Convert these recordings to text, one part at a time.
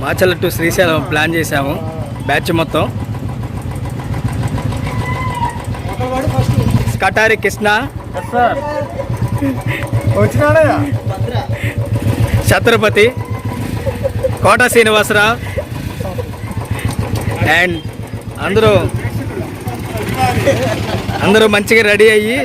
Macherla to Srisailam plan చేసాము batch మొత్తం. కటారి కృష్ణ, ఛత్రపతి, కోట Srinivasarao and అందరూ మంచిగా రెడీ అయ్యి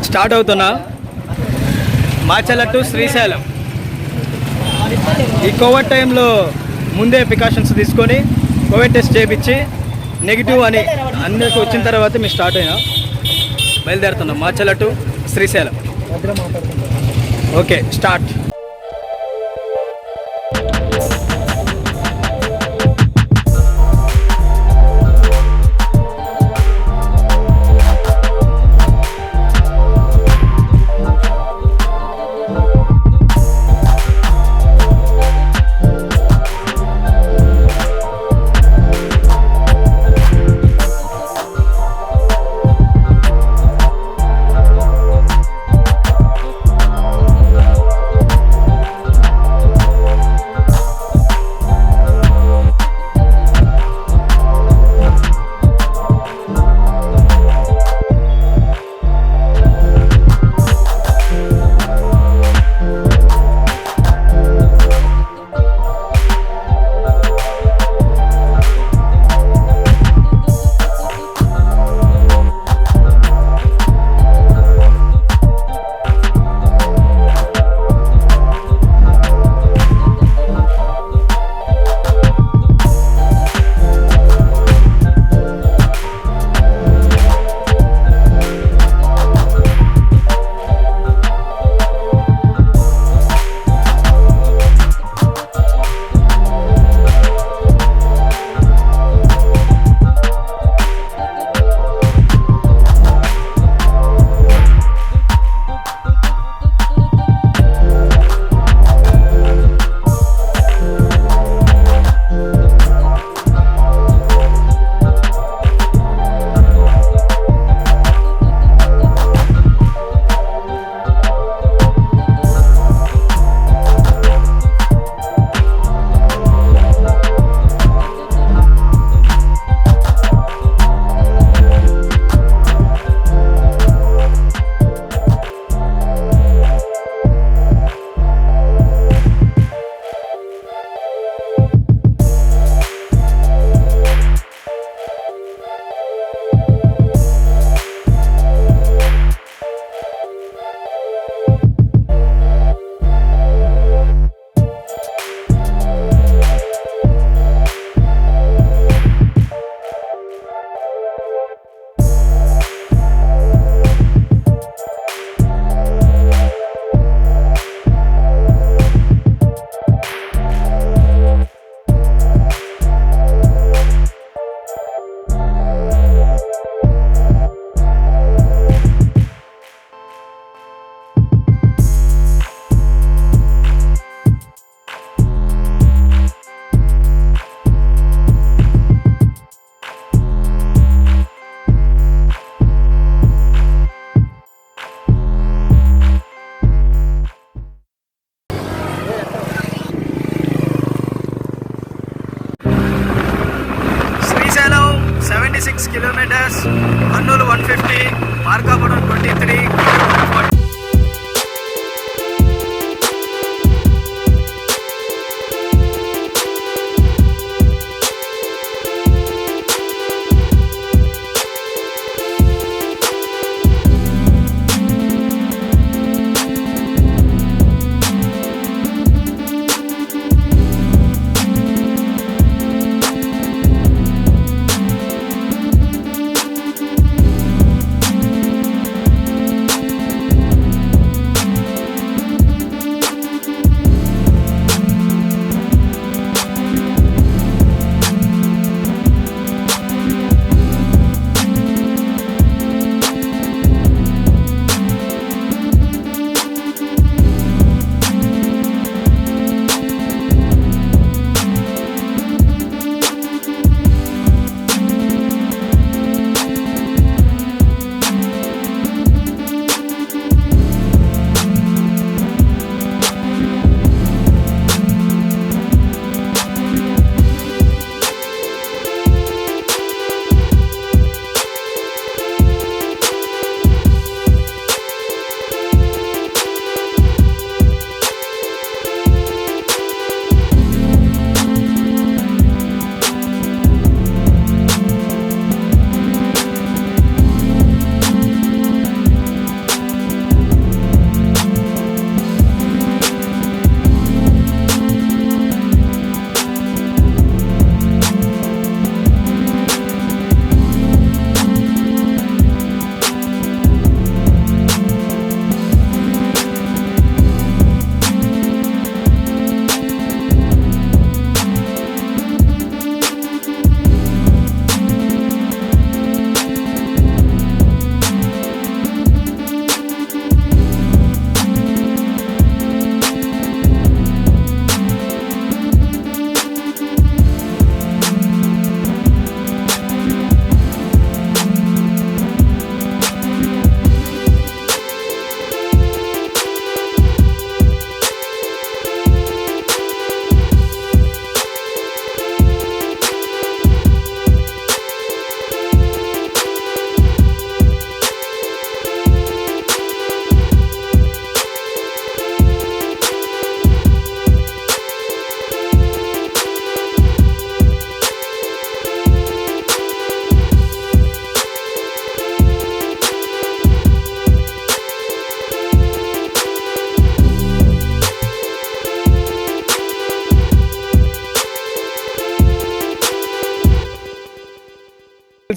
స్టార్ట్ అవుతున్నాం మాచల్ల టు శ్రీశైలం. ఈ కోవిడ్ టైంలో ముందే ప్రికాషన్స్ తీసుకొని కోవిడ్ టెస్ట్ చేయించి నెగిటివ్ అని అందరికి వచ్చిన తర్వాత మేము స్టార్ట్ అయినాం, బయలుదేరుతున్నాం Macherla to Srisailam. Okay start.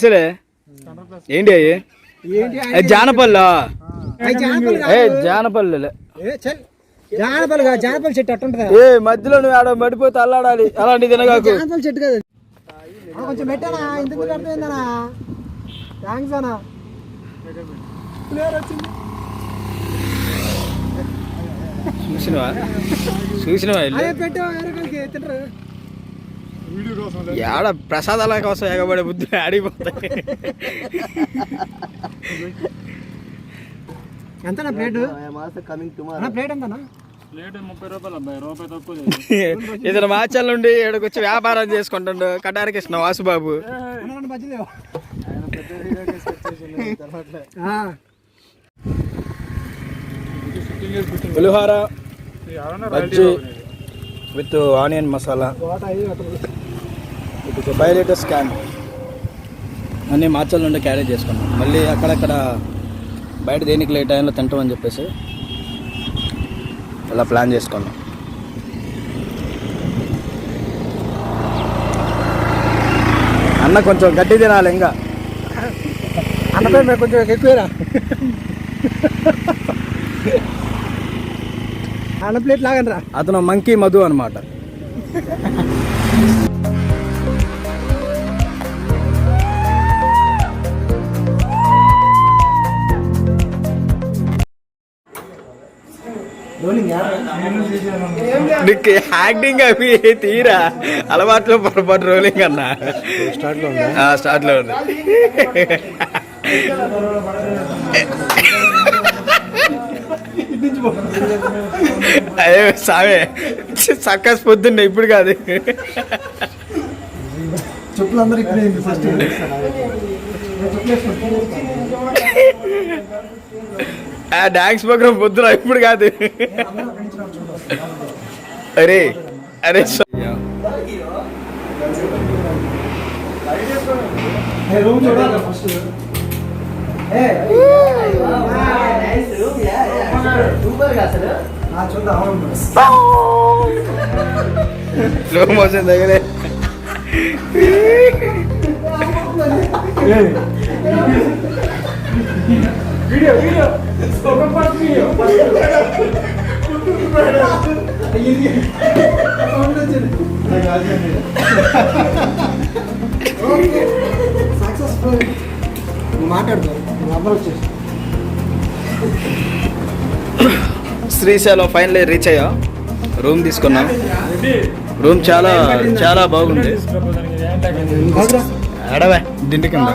తెలుసులే. ఏంటి అయ్యి? జానపల్లా? జానపల్లి జానపల్లి చెట్టు అట్టుంటదా? ఏ మధ్యలో నువ్వు ఆడ పడిపోతే అల్లాడాలి. అలాంటి తినగాకు. జానపల్లి చెట్టు కదా. కొంచెం పెట్టానా? ఇంత పెడుతుందనా? థ్యాంక్స్ అన్నా. చూసినవా ఆడ ప్రసాదాల కోసం ఎగబడే బుద్ధి ఆడిపోతాయి. ఎంత ప్లేట్? ప్లేట్ ఎంతనా? ఇతను మాచల్ నుండి ఇక్కడికి వచ్చి వ్యాపారం చేసుకుంటాడు Katarakrishna Vasubabu. Pulihora bajji with onion masala, 5 litres can అన్నీ మాచల్ నుండి క్యారీ చేసుకున్నాం. మళ్ళీ అక్కడక్కడ బయట దేనికి లేట్ టైంలో తింటామని చెప్పేసి అలా ప్లాన్ చేసుకున్నాం. అన్న కొంచెం గట్టి తినాలి. ఇంకా అన్నపై కొంచెం ఎక్కువేరా. అన్న ప్లేట్ లాగనరా. అతను మంకీ మధు అనమాట. నీకు యాక్టింగ్ అవి తీరా అలవాట్లో పొరపాటు రోలింగ్ అన్న స్టార్ట్ లో ఉంది. అయ్యో సామే సక్కస్ పొద్దున్నే ఇప్పుడు కాదు. చెప్పులు అందరూ ఇక్కడ ఫస్ట్ డాన్స్ ప్రోగ్రామ్ పొద్దున ఇప్పుడు కాదు. అరే అరే స్లో మోషన్ దగ్గరే శ్రీశైలం ఫైనల్లీ రీచ్ అయ్యా. రూమ్ తీసుకున్నాం. రూమ్ చాలా చాలా బాగుంది. అడవే దిండి కింద.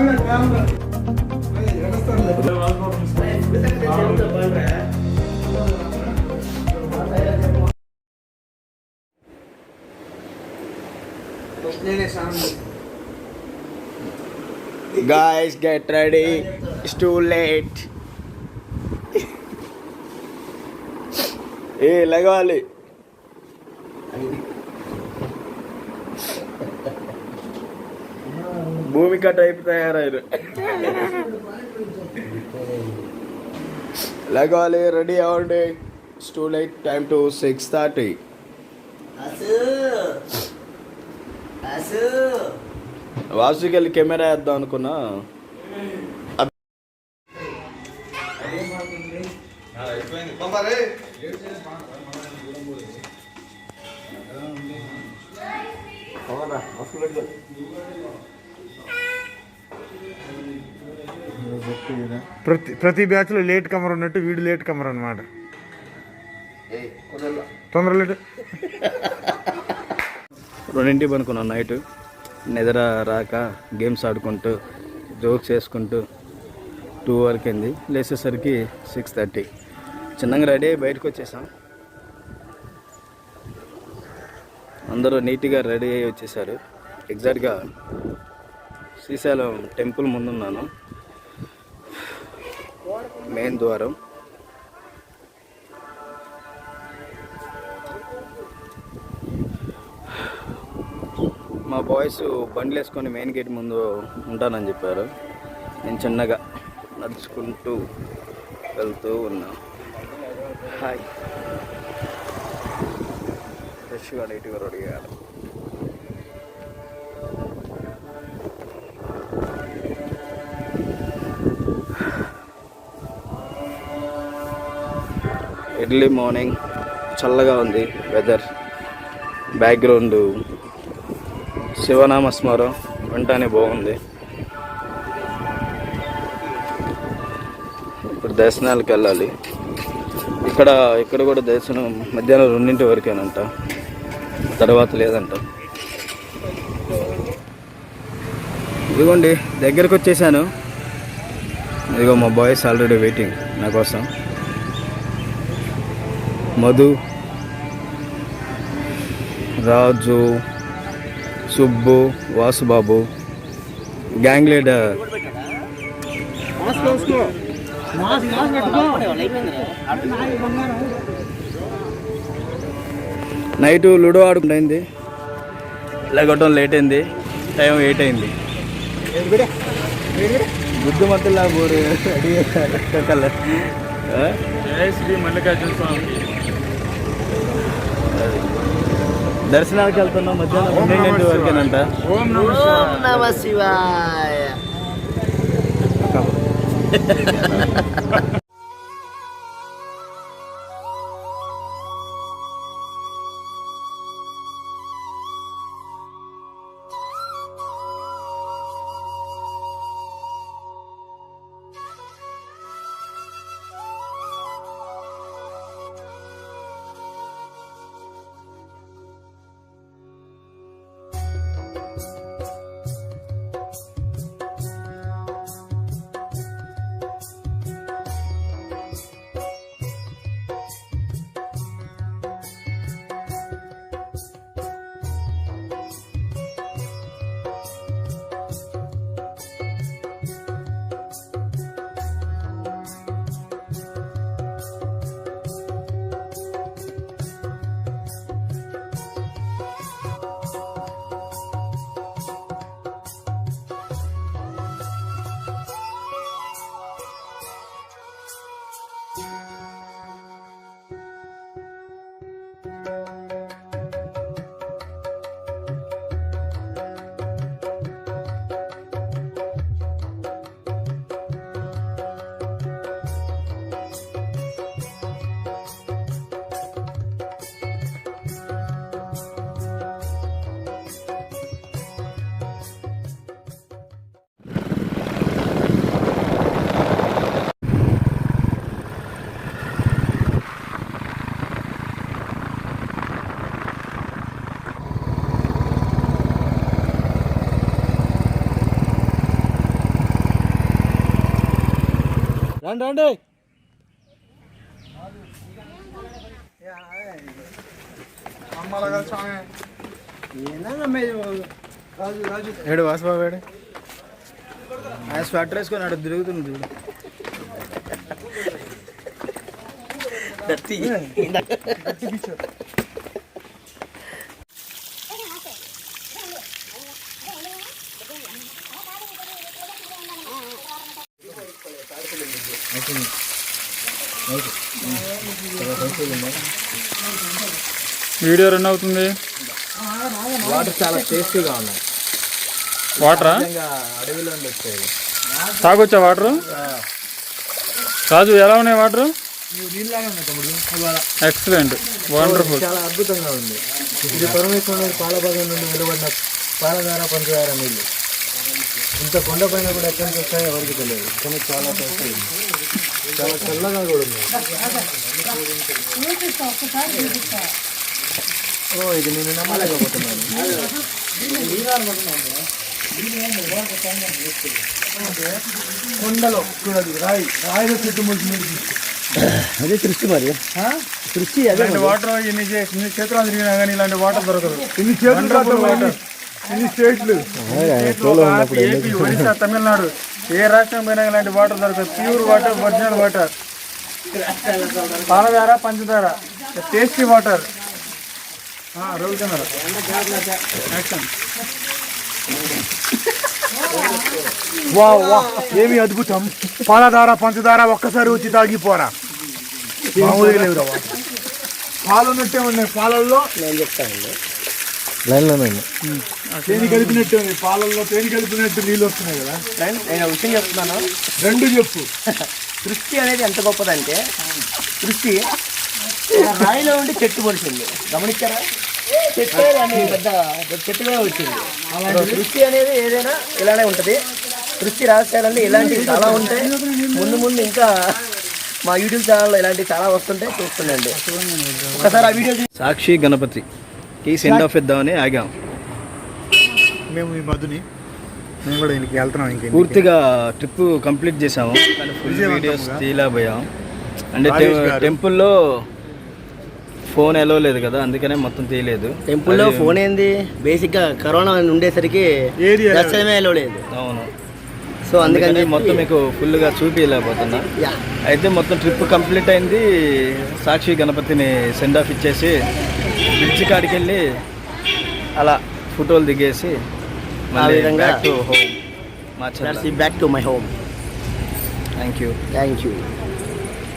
Guys, get ready. It's too late. లగవాలి. భూమిక టైప్ తయారయ్యారు. లగవాలి, రెడీ అవ్వండి. It's too late. Time to 6:30. వాసుకి వెళ్ళి కెమెరా వేద్దాం అనుకున్నా. ప్రతి బ్యాచ్ లో లేట్ కమర్ ఉన్నట్టు వీడు లేట్ కమర్ అనమాట. తొందర లేట్. 2 అనుకున్నాను నైట్. నిద్ర రాక గేమ్స్ ఆడుకుంటూ జోక్స్ వేసుకుంటూ 2 వరకు అయింది. లేచేసరికి 6:30. చిన్నగా రెడీ అయ్యి బయటకు వచ్చేసాం. అందరూ నీట్గా రెడీ అయ్యి వచ్చేసారు. ఎగ్జాక్ట్గా శ్రీశైలం టెంపుల్ ముందున్నాను. మెయిన్ ద్వారం. మా బాయ్స్ బండ్లు వేసుకొని మెయిన్ గేట్ ముందు ఉంటానని చెప్పారు. నేను చిన్నగా నడుచుకుంటూ వెళ్తూ ఉన్నా. హాయ్. ఫ్రెష్గా నీట్గా రెడీ అయ్యారు. ఎర్లీ మార్నింగ్ చల్లగా ఉంది వెదర్. బ్యాక్గ్రౌండ్ శివనామస్మరం వింటానే బాగుంది. ఇప్పుడు దర్శనాలకు వెళ్ళాలి. ఇక్కడ కూడా దర్శనం మధ్యాహ్నం 2 వరకేనంట, తర్వాత లేదంట. ఇదిగోండి దగ్గరకు వచ్చేసాను. ఇదిగో మా బాయ్స్ ఆల్రెడీ వెయిటింగ్ నా కోసం. Madhu, Raju, Subbu, Vasubabu, gang leader. Night ludo ఆడుకుంటైంది, లేకపోవడం లేట్ అయింది. టైం 8 అయింది. బుద్ధి మధ్యలో బోరు శ్రీ మల్లికార్జున స్వామి దర్శనానికి వెళ్తున్నాం. మధ్యాహ్నం 12 వరకేనంట. ఓం నమ శివాయ. రండి. ఏడు వాసుబాబు ఏడు ఆయన స్వెటర్ వేసుకొని అక్కడ తిరుగుతుంది చూడు. వీడియో రన్ అవుతుంది. వాటర్ చాలా టేస్టీగా ఉన్నాయి. వాటరా? అడవిలో వచ్చాయి. తాగొచ్చా వాటరు? రాజు ఎలా ఉన్నాయి వాటరు? Excellent, wonderful. చాలా అద్భుతంగా ఉంది. ఇది పరమేశ్వరుని పాలభాగం నుండి వెలువడిన పాలధార పంచదార నీళ్ళు. ఇంత కొండ పైన కూడా ఎక్కడి నుంచి వస్తాయో ఎవరికి తెలియదు, కానీ చాలా టేస్టీ, చాలా చల్లగా కూడా ఉంది. ఇది నేను నమ్మలేకపోతున్నాను. కొండలో చూడదు, రాయిలో చుట్టుముట్టి అదే సృష్టి. మరి సృష్టి అదే వాటర్ ఎన్ని క్షేత్రాలు తిరిగినా కానీ ఇలాంటి వాటర్ దొరకదు. ఇన్ని స్టేట్లు, ఏపీ, ఒరిస్సా, తమిళనాడు ఏ రాష్ట్రం పోయినా ఇలాంటి వాటర్ దొరకదు. Pure water, original water, Paladhara పంచదార, tasty water. Roll camera action. ఏమి అద్భుతం! పాలధార పంచదార ఒక్కసారి వచ్చి తాగిపోరా. మామూలుగా లేవురా, పాలు ఉన్నట్టే ఉన్నాయి. పాలల్లో నేను చెప్తానండి, లైన్లోనే తేనె కలిపినట్టే ఉంది. పాలల్లో తేనె కలిపినట్టు నీళ్ళు వస్తున్నాయి కదా. నేను విషయం చెప్తున్నాను, రెండు చెప్పు. సృష్టి అనేది ఎంత గొప్పదంటే, సృష్టి రాయిలో ఉండి చెట్టు పొడిచింది, గమనించారా? చెట్టు అని పెద్ద చెట్టుగా వచ్చింది. దృష్టి అనేది ఏదైనా ఇలానే ఉంటుంది. దృష్టి రహస్యాలన్నీ ఇలాంటివి చాలా ఉంటాయి. ముందు ముందు ఇంకా మా యూట్యూబ్ ఛానల్లో ఇలాంటివి చాలా వస్తుంటాయి, చూస్తుండండి. ఒకసారి ఆ వీడియో సాక్షి గణపతికి సెండ్ ఆఫ్ ఇద్దామని ఆగాం. మేము ఈ మధుని మేము కూడా ఇంటికి వెళ్తున్నాం. ఇంక పూర్తిగా ట్రిప్ కంప్లీట్ చేసాము, కానీ ఫుల్ వీడియోస్ తీయలేకపోయాం. అంటే టెంపుల్లో ఫోన్ ఎలో లేదు కదా, అందుకనే మొత్తం తీయలేదు. టెంపుల్లో ఫోన్ ఏంది, బేసిక్గా కరోనా ఉండేసరికి దర్శనమే ఎలో లేదు. అవును, సో అందుకని మొత్తం మీకు ఫుల్గా చూపించలేకపోతున్నా. అయితే మొత్తం ట్రిప్ కంప్లీట్ అయింది. సాక్షి గణపతిని సెండ్ ఆఫ్ ఇచ్చేసి బ్రిడ్జ్ కాడికి వెళ్ళి అలా ఫోటోలు దిగేసి ఆ విధంగా back to home. Back to my home. Thank you.